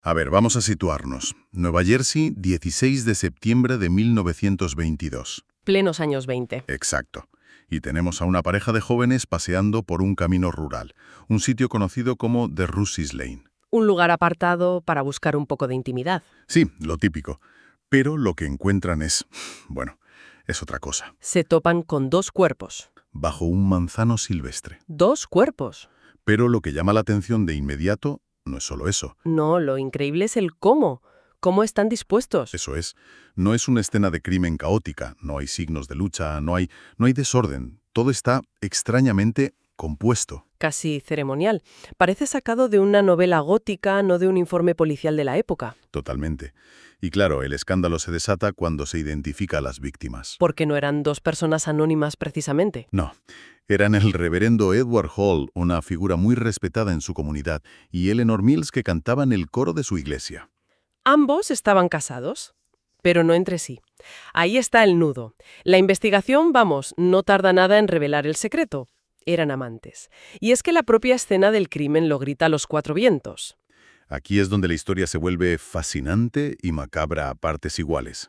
A ver, vamos a situarnos. Nueva Jersey, 16 de septiembre de 1922. Plenos años 20. Exacto. Y tenemos a una pareja de jóvenes paseando por un camino rural, un sitio conocido como The Russys Lane. Un lugar apartado para buscar un poco de intimidad. Sí, lo típico. Pero lo que encuentran es, bueno, es otra cosa. Se topan con dos cuerpos. Bajo un manzano silvestre. ¡Dos cuerpos! Pero lo que llama la atención de inmediato no es solo eso. No, lo increíble es el cómo. ¿Cómo están dispuestos? Eso es. No es una escena de crimen caótica, no hay signos de lucha, no hay desorden. Todo está extrañamente compuesto. Casi ceremonial. Parece sacado de una novela gótica, no de un informe policial de la época. Totalmente. Y claro, el escándalo se desata cuando se identifica a las víctimas. Porque no eran dos personas anónimas precisamente. No, eran el reverendo Edward Hall, una figura muy respetada en su comunidad, y Eleanor Mills, que cantaban el coro de su iglesia. Ambos estaban casados, pero no entre sí. Ahí está el nudo. La investigación, vamos, no tarda nada en revelar el secreto. Eran amantes. Y es que la propia escena del crimen lo grita a los cuatro vientos. Aquí es donde la historia se vuelve fascinante y macabra a partes iguales.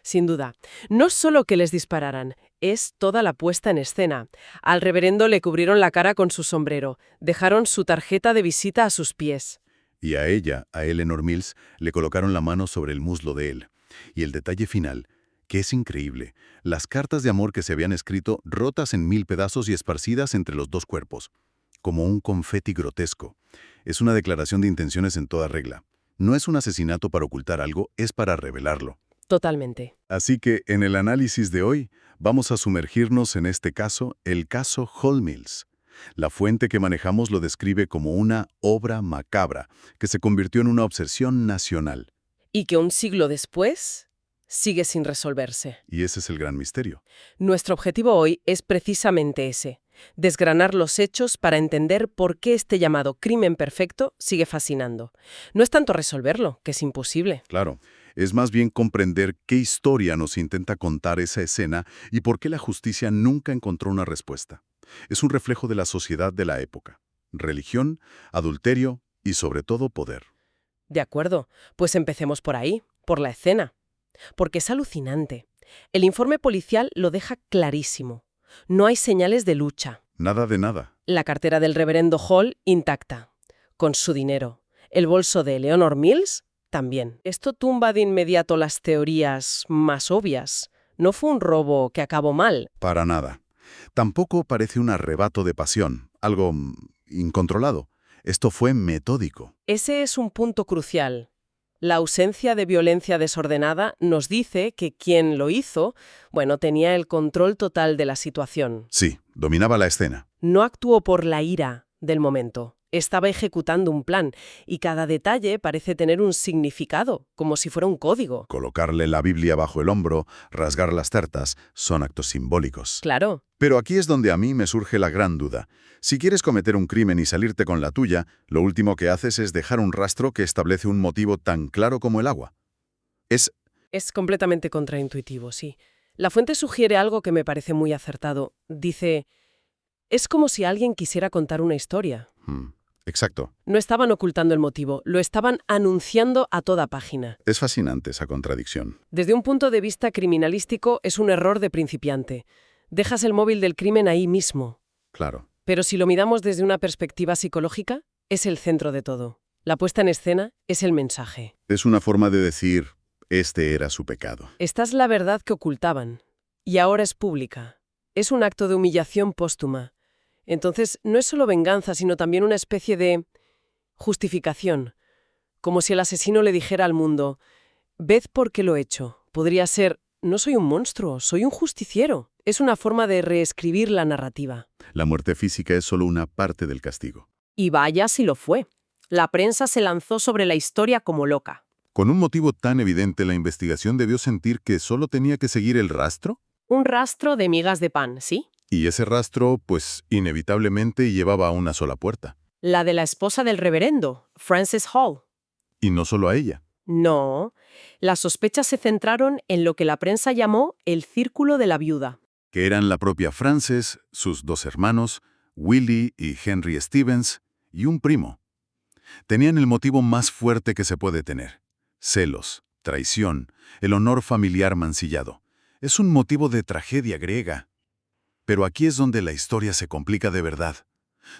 Sin duda. No solo que les dispararan, es toda la puesta en escena. Al reverendo le cubrieron la cara con su sombrero, dejaron su tarjeta de visita a sus pies. Y a ella, a Eleanor Mills, le colocaron la mano sobre el muslo de él. Y el detalle final, que es increíble, las cartas de amor que se habían escrito rotas en 1000 pedazos y esparcidas entre los dos cuerpos, como un confeti grotesco. Es una declaración de intenciones en toda regla. No es un asesinato para ocultar algo, es para revelarlo. Totalmente. Así que, en el análisis de hoy, vamos a sumergirnos en este caso, el caso Hall Mills. La fuente que manejamos lo describe como una obra macabra, que se convirtió en una obsesión nacional. Y que un siglo después sigue sin resolverse. Y ese es el gran misterio. Nuestro objetivo hoy es precisamente ese, desgranar los hechos para entender por qué este llamado crimen perfecto sigue fascinando. No es tanto resolverlo, que es imposible. Claro, es más bien comprender qué historia nos intenta contar esa escena y por qué la justicia nunca encontró una respuesta. Es un reflejo de la sociedad de la época. Religión, adulterio y sobre todo poder. De acuerdo, pues empecemos por ahí, por la escena. Porque es alucinante. El informe policial lo deja clarísimo. No hay señales de lucha. Nada de nada. La cartera del reverendo Hall intacta, con su dinero. El bolso de Eleanor Mills también. Esto tumba de inmediato las teorías más obvias. No fue un robo que acabó mal. Para nada. Tampoco parece un arrebato de pasión, algo incontrolado. Esto fue metódico. Ese es un punto crucial. La ausencia de violencia desordenada nos dice que quien lo hizo, tenía el control total de la situación. Sí, dominaba la escena. No actuó por la ira del momento. Estaba ejecutando un plan y cada detalle parece tener un significado, como si fuera un código. Colocarle la Biblia bajo el hombro, rasgar las tartas, son actos simbólicos. Claro. Pero aquí es donde a mí me surge la gran duda. Si quieres cometer un crimen y salirte con la tuya, lo último que haces es dejar un rastro que establece un motivo tan claro como el agua. Es completamente contraintuitivo, sí. La fuente sugiere algo que me parece muy acertado. Dice, es como si alguien quisiera contar una historia. Exacto. No estaban ocultando el motivo, lo estaban anunciando a toda página. Es fascinante esa contradicción. Desde un punto de vista criminalístico es un error de principiante. Dejas el móvil del crimen ahí mismo. Claro. Pero si lo miramos desde una perspectiva psicológica, es el centro de todo. La puesta en escena es el mensaje. Es una forma de decir, este era su pecado. Esta es la verdad que ocultaban. Y ahora es pública. Es un acto de humillación póstuma. Entonces, no es solo venganza, sino también una especie de justificación. Como si el asesino le dijera al mundo, ved por qué lo he hecho. Podría ser, no soy un monstruo, soy un justiciero. Es una forma de reescribir la narrativa. La muerte física es solo una parte del castigo. Y vaya si lo fue. La prensa se lanzó sobre la historia como loca. Con un motivo tan evidente, la investigación debió sentir que solo tenía que seguir el rastro. Un rastro de migas de pan, ¿sí? Y ese rastro, pues, inevitablemente llevaba a una sola puerta. La de la esposa del reverendo, Frances Hall. Y no solo a ella. No, las sospechas se centraron en lo que la prensa llamó el círculo de la viuda. Que eran la propia Frances, sus dos hermanos, Willie y Henry Stevens, y un primo. Tenían el motivo más fuerte que se puede tener. Celos, traición, el honor familiar mancillado. Es un motivo de tragedia griega. Pero aquí es donde la historia se complica de verdad,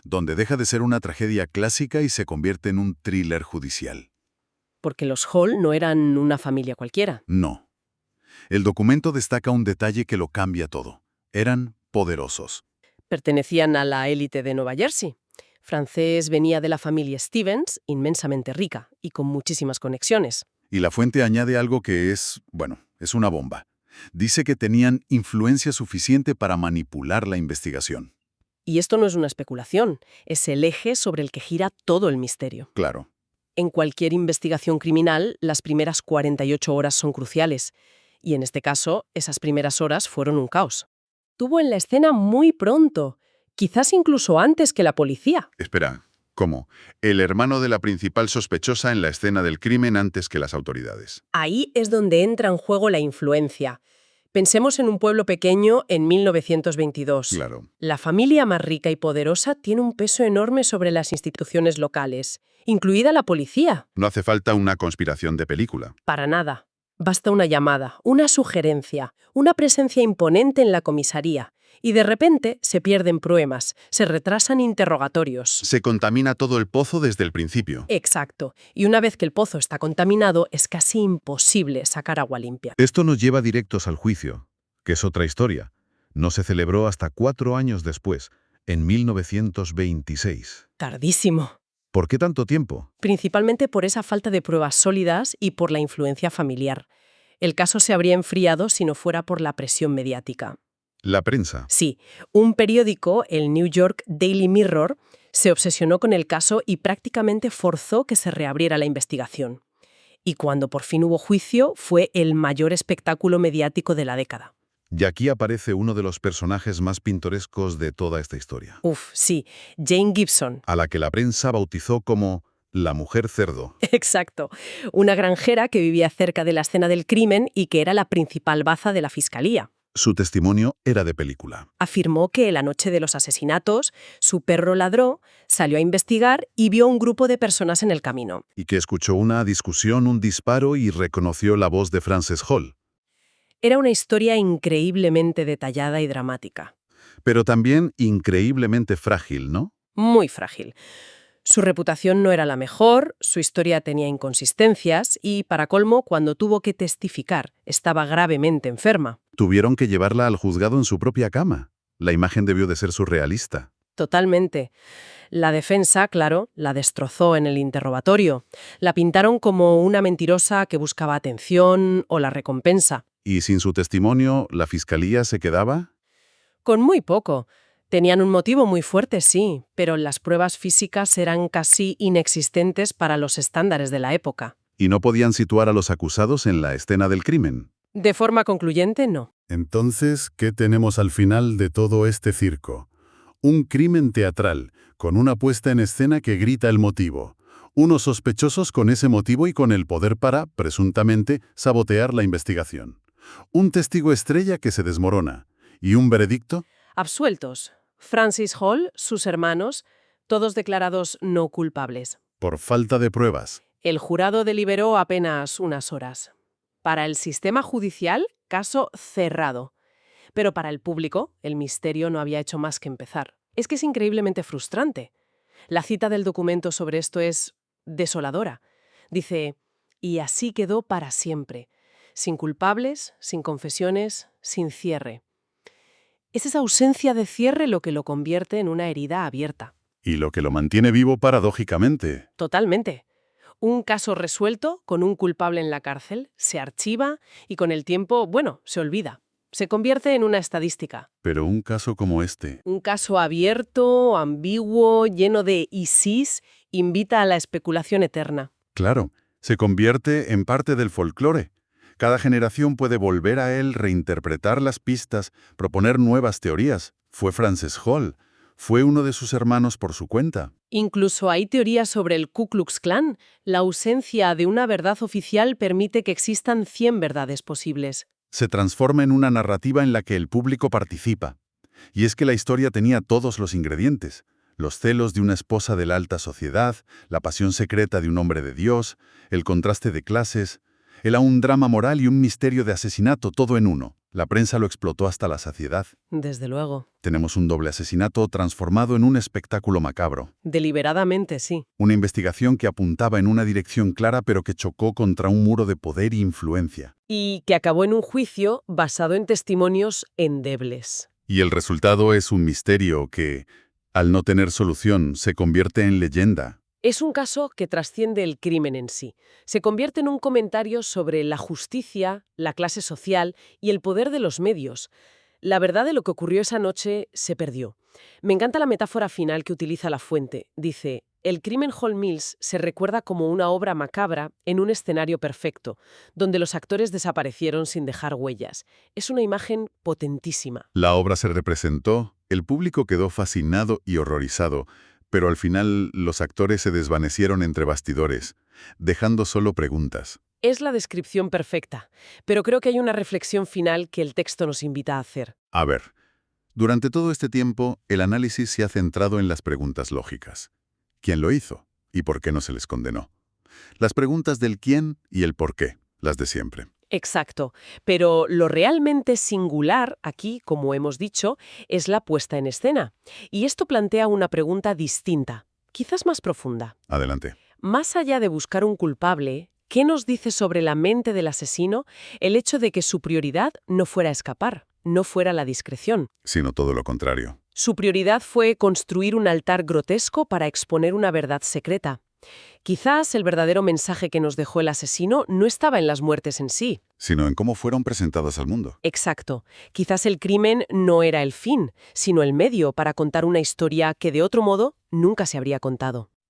donde deja de ser una tragedia clásica y se convierte en un thriller judicial. Porque los Hall no eran una familia cualquiera. No. El documento destaca un detalle que lo cambia todo. Eran poderosos. Pertenecían a la élite de Nueva Jersey. Francés venía de la familia Stevens, inmensamente rica y con muchísimas conexiones. Y la fuente añade algo que es, bueno, es una bomba. Dice que tenían influencia suficiente para manipular la investigación. Y esto no es una especulación, es el eje sobre el que gira todo el misterio. Claro. En cualquier investigación criminal, las primeras 48 horas son cruciales. Y en este caso, esas primeras horas fueron un caos. Estuvo en la escena muy pronto, quizás incluso antes que la policía. Espera, ¿cómo? El hermano de la principal sospechosa en la escena del crimen antes que las autoridades. Ahí es donde entra en juego la influencia. Pensemos en un pueblo pequeño en 1922. Claro. La familia más rica y poderosa tiene un peso enorme sobre las instituciones locales, incluida la policía. No hace falta una conspiración de película. Para nada. Basta una llamada, una sugerencia, una presencia imponente en la comisaría, y de repente se pierden pruebas, se retrasan interrogatorios. Se contamina todo el pozo desde el principio. Exacto. Y una vez que el pozo está contaminado, es casi imposible sacar agua limpia. Esto nos lleva directos al juicio, que es otra historia. No se celebró hasta 4 años después, en 1926. Tardísimo. ¿Por qué tanto tiempo? Principalmente por esa falta de pruebas sólidas y por la influencia familiar. El caso se habría enfriado si no fuera por la presión mediática. La prensa. Sí, un periódico, el New York Daily Mirror, se obsesionó con el caso y prácticamente forzó que se reabriera la investigación. Y cuando por fin hubo juicio, fue el mayor espectáculo mediático de la década. Y aquí aparece uno de los personajes más pintorescos de toda esta historia, Uf, sí, Jane Gibson. a la que la prensa bautizó como la mujer cerdo. Exacto, una granjera que vivía cerca de la escena del crimen y que era la principal baza de la fiscalía. Su testimonio era de película. Afirmó que la noche de los asesinatos, su perro ladró, salió a investigar y vio un grupo de personas en el camino. Y que escuchó una discusión, un disparo y reconoció la voz de Frances Hall. Era una historia increíblemente detallada y dramática. Pero también increíblemente frágil, ¿no? Muy frágil. Su reputación no era la mejor, su historia tenía inconsistencias y, para colmo, cuando tuvo que testificar, estaba gravemente enferma. Tuvieron que llevarla al juzgado en su propia cama. La imagen debió de ser surrealista. Totalmente. La defensa, claro, la destrozó en el interrogatorio. La pintaron como una mentirosa que buscaba atención o la recompensa. ¿Y sin su testimonio, la fiscalía se quedaba? Con muy poco. Tenían un motivo muy fuerte, sí, pero las pruebas físicas eran casi inexistentes para los estándares de la época. ¿Y no podían situar a los acusados en la escena del crimen? De forma concluyente, no. Entonces, ¿qué tenemos al final de todo este circo? Un crimen teatral, con una puesta en escena que grita el motivo. Unos sospechosos con ese motivo y con el poder para, presuntamente, sabotear la investigación. Un testigo estrella que se desmorona. ¿Y un veredicto? Absueltos. Francis Hall, sus hermanos, todos declarados no culpables. Por falta de pruebas. El jurado deliberó apenas unas horas. Para el sistema judicial, caso cerrado. Pero para el público, el misterio no había hecho más que empezar. Es que es increíblemente frustrante. La cita del documento sobre esto es desoladora. Dice, y así quedó para siempre. Sin culpables, sin confesiones, sin cierre. Es esa ausencia de cierre lo que lo convierte en una herida abierta. Y lo que lo mantiene vivo paradójicamente. Totalmente. Un caso resuelto, con un culpable en la cárcel, se archiva y con el tiempo, bueno, se olvida. Se convierte en una estadística. Pero un caso como este, Un caso abierto, ambiguo, lleno de y sís, invita a la especulación eterna. claro, se convierte en parte del folclore. Cada generación puede volver a él, reinterpretar las pistas, proponer nuevas teorías. Fue Frances Hall. Fue uno de sus hermanos por su cuenta. Incluso hay teorías sobre el Ku Klux Klan. La ausencia de una verdad oficial permite que existan 100 verdades posibles. Se transforma en una narrativa en la que el público participa. Y es que la historia tenía todos los ingredientes. Los celos de una esposa de la alta sociedad, la pasión secreta de un hombre de Dios, el contraste de clases, era un drama moral y un misterio de asesinato, todo en uno. La prensa lo explotó hasta la saciedad. Desde luego. Tenemos un doble asesinato transformado en un espectáculo macabro. Deliberadamente, sí. Una investigación que apuntaba en una dirección clara pero que chocó contra un muro de poder e influencia. Y que acabó en un juicio basado en testimonios endebles. Y el resultado es un misterio que, al no tener solución, se convierte en leyenda. Es un caso que trasciende el crimen en sí. Se convierte en un comentario sobre la justicia, la clase social y el poder de los medios. La verdad de lo que ocurrió esa noche se perdió. Me encanta la metáfora final que utiliza La Fuente. Dice, el crimen Hall Mills se recuerda como una obra macabra en un escenario perfecto, donde los actores desaparecieron sin dejar huellas. Es una imagen potentísima. La obra se representó, el público quedó fascinado y horrorizado, pero al final los actores se desvanecieron entre bastidores, dejando solo preguntas. Es la descripción perfecta, pero creo que hay una reflexión final que el texto nos invita a hacer. A ver, durante todo este tiempo, el análisis se ha centrado en las preguntas lógicas. ¿Quién lo hizo? ¿Y por qué no se les condenó? Las preguntas del quién y el por qué, las de siempre. Exacto, pero lo realmente singular aquí, como hemos dicho, es la puesta en escena. Y esto plantea una pregunta distinta, quizás más profunda. Adelante. Más allá de buscar un culpable, ¿qué nos dice sobre la mente del asesino el hecho de que su prioridad no fuera escapar, no fuera la discreción? Sino todo lo contrario. Su prioridad fue construir un altar grotesco para exponer una verdad secreta. Quizás el verdadero mensaje que nos dejó el asesino no estaba en las muertes en sí. Sino en cómo fueron presentadas al mundo. Exacto. Quizás el crimen no era el fin, sino el medio para contar una historia que de otro modo nunca se habría contado.